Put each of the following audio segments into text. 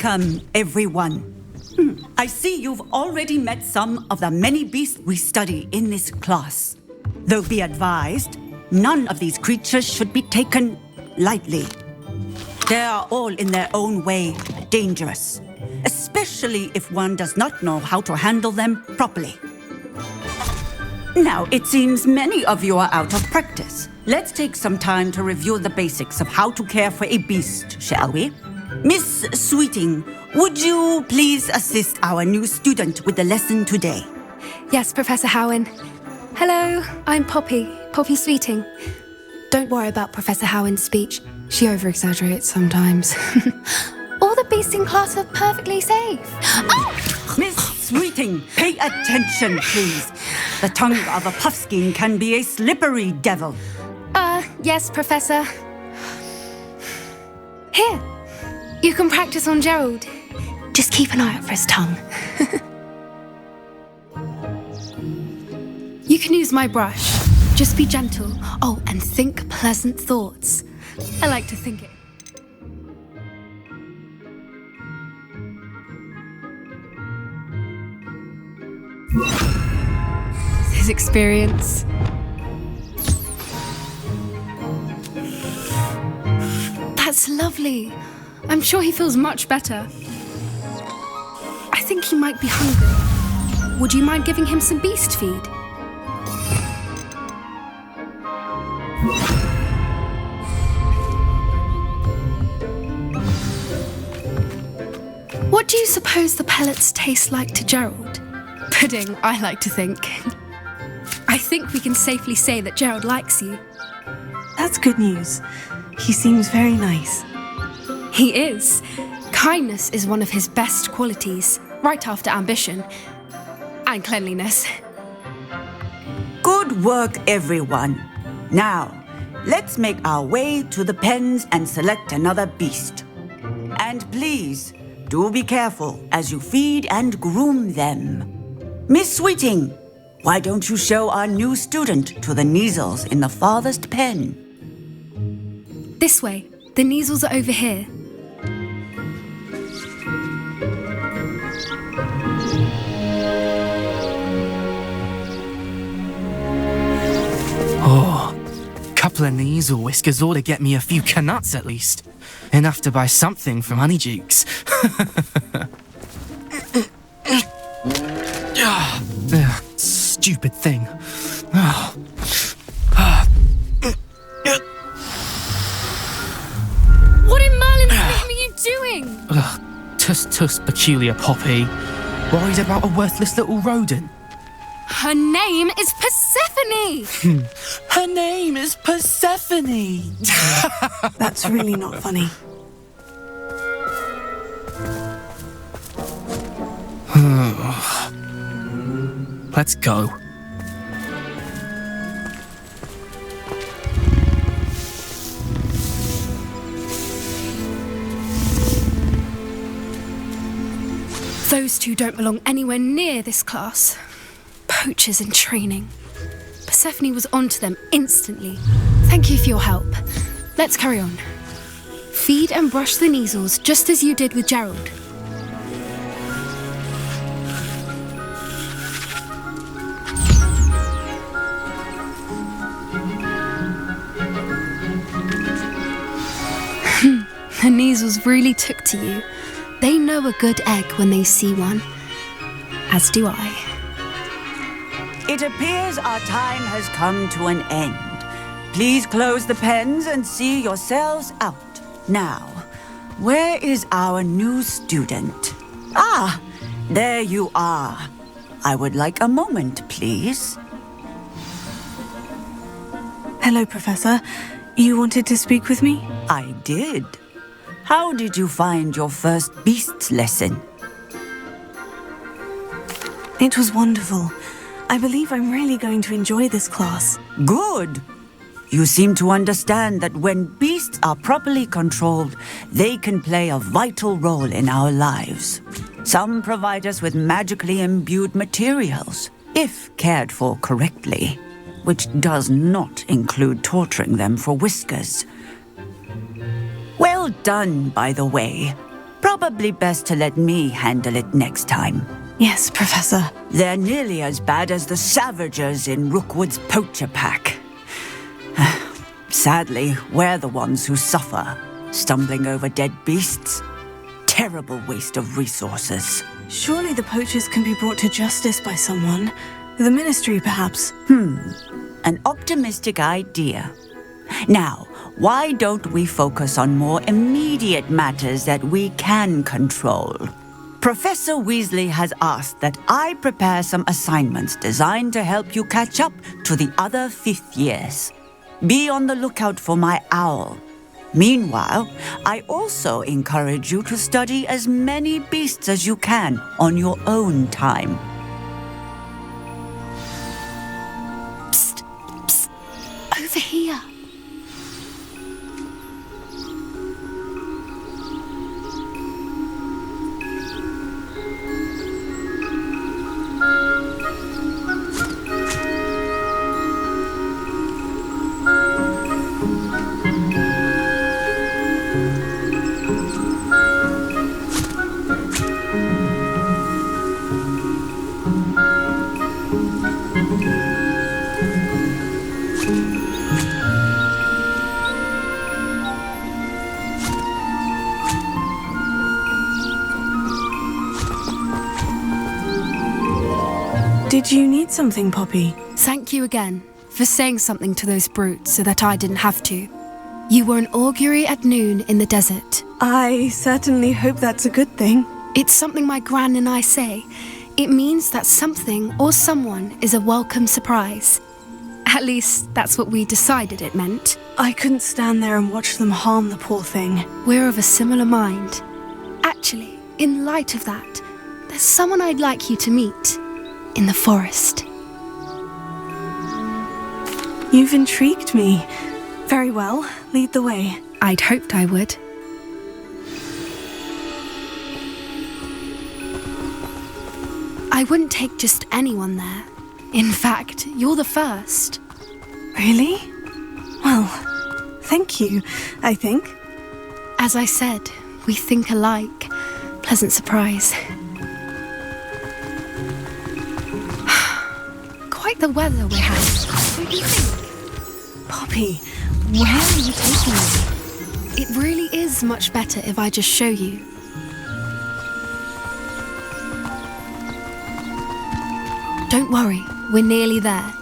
Welcome, everyone. I see you've already met some of the many beasts we study in this class. Though be advised, none of these creatures should be taken lightly. They are all in their own way dangerous, especially if one does not know how to handle them properly. Now, it seems many of you are out of practice. Let's take some time to review the basics of how to care for a beast, shall we? Miss Sweeting, would you please assist our new student with the lesson today? Yes, Professor Howen. Hello, I'm Poppy Sweeting. Don't worry about Professor Howen's speech. She over-exaggerates sometimes. All the beasts in class are perfectly safe. Oh! Miss Sweeting, pay attention, please. The tongue of a puffskein can be a slippery devil. Yes, Professor. Here, you can practice on Gerald. Just keep an eye out for his tongue. You can use my brush. Just be gentle. Oh, and think pleasant thoughts. I like to think it. His experience. That's lovely. I'm sure he feels much better. I think he might be hungry. Would you mind giving him some beast feed? What do you suppose the pellets taste like to Gerald? Pudding, I like to think. I think we can safely say that Gerald likes you. That's good news. He seems very nice. He is. Kindness is one of his best qualities, right after ambition and cleanliness. Good work, everyone. Now, let's make our way to the pens and select another beast. And please, do be careful as you feed and groom them. Miss Sweeting, why don't you show our new student to the Neasels in the farthest pen? This way. The Neasels are over here. Oh, couple of Neasel whiskers ought to get me a few canuts at least. Enough to buy something from Honeydukes. Stupid thing. What in Merlin's name are you doing? Tuss, peculiar Poppy. Worried about a worthless little rodent. Her name is Persephone! Her name is Persephone! That's really not funny. Let's go. Those two don't belong anywhere near this class. Poachers in training. Persephone was onto them instantly. Thank you for your help. Let's carry on. Feed and brush the Neasels just as you did with Gerald. The Neasels really took to you. They know a good egg when they see one. As do I. It appears our time has come to an end. Please close the pens and see yourselves out. Now, where is our new student? Ah, there you are. I would like a moment, please. Hello, Professor. You wanted to speak with me? I did. How did you find your first beasts lesson? It was wonderful. I believe I'm really going to enjoy this class. Good. You seem to understand that when beasts are properly controlled, they can play a vital role in our lives. Some provide us with magically imbued materials, if cared for correctly, which does not include torturing them for whiskers. Well done, by the way. Probably best to let me handle it next time. Yes, Professor. They're nearly as bad as the Savagers in Rookwood's poacher pack. Sadly, we're the ones who suffer, stumbling over dead beasts. Terrible waste of resources. Surely the poachers can be brought to justice by someone. The Ministry, perhaps. An optimistic idea. Now, why don't we focus on more immediate matters that we can control? Professor Weasley has asked that I prepare some assignments designed to help you catch up to the other 5th years. Be on the lookout for my owl. Meanwhile, I also encourage you to study as many beasts as you can on your own time. Psst, psst, over here. Did you need something, Poppy? Thank you again for saying something to those brutes so that I didn't have to. You were an augury at noon in the desert. I certainly hope that's a good thing. It's something my gran and I say. It means that something or someone is a welcome surprise. At least, that's what we decided it meant. I couldn't stand there and watch them harm the poor thing. We're of a similar mind. Actually, in light of that, there's someone I'd like you to meet. In the forest. You've intrigued me. Very well, lead the way. I'd hoped I would. I wouldn't take just anyone there. In fact, you're the first. Really? Well, thank you, I think. As I said, we think alike. Pleasant surprise. Quite the weather we're having, don't you think? Poppy, where are you taking me? It really is much better if I just show you. Don't worry, we're nearly there.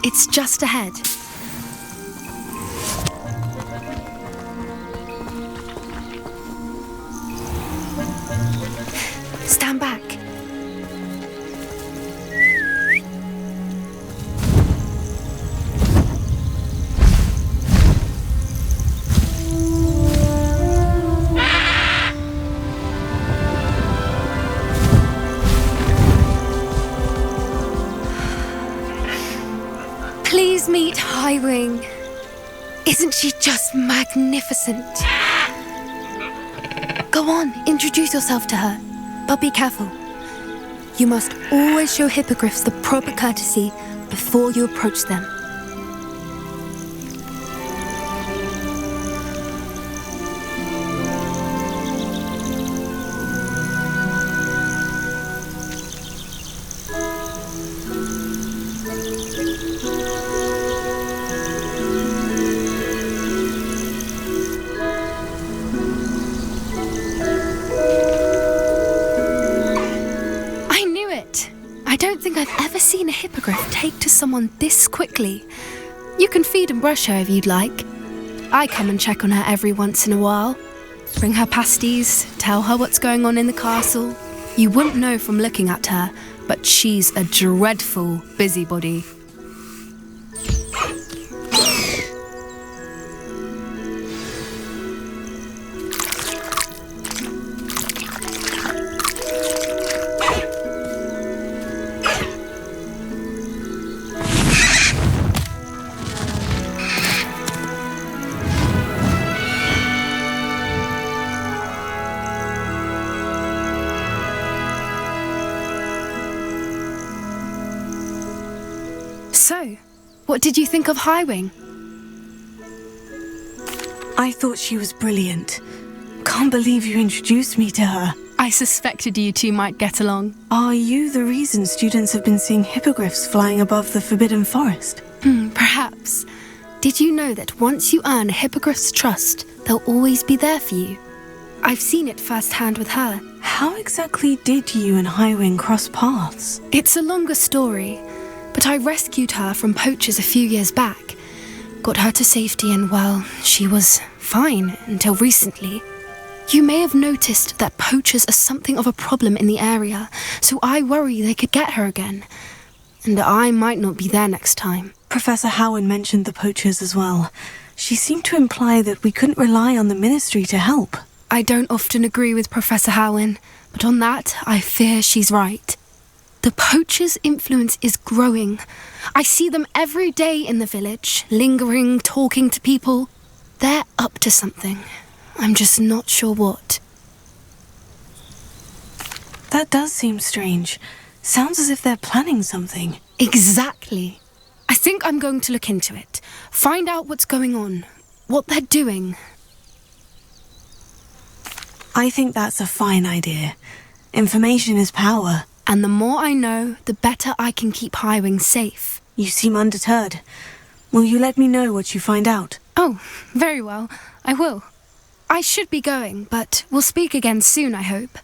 It's just ahead. Stand back. Please meet Highwing. Isn't she just magnificent? Go on, introduce yourself to her. But be careful. You must always show hippogriffs the proper courtesy before you approach them. I don't think I've ever seen a hippogriff take to someone this quickly. You can feed and brush her if you'd like. I come and check on her every once in a while. Bring her pasties, tell her what's going on in the castle. You wouldn't know from looking at her, but she's a dreadful busybody. So, what did you think of Highwing? I thought she was brilliant. can't believe you introduced me to her. I suspected you two might get along. Are you the reason students have been seeing hippogriffs flying above the Forbidden Forest? Perhaps. Did you know that once you earn a hippogriff's trust, they'll always be there for you? I've seen it firsthand with her. How exactly did you and Highwing cross paths? It's a longer story, but I rescued her from poachers a few years back. Got her to safety and, well, she was fine until recently. You may have noticed that poachers are something of a problem in the area, so I worry they could get her again. And I might not be there next time. Professor Howin mentioned the poachers as well. She seemed to imply that we couldn't rely on the Ministry to help. I don't often agree with Professor Howin, but on that, I fear she's right. The poachers' influence is growing. I see them every day in the village, lingering, talking to people. They're up to something. I'm just not sure what. That does seem strange. Sounds as if they're planning something. Exactly. I think I'm going to look into it. Find out what's going on. What they're doing. I think that's a fine idea. Information is power. And the more I know, the better I can keep Highwing safe. You seem undeterred. Will you let me know what you find out? Oh, very well. I will. I should be going, but we'll speak again soon, I hope.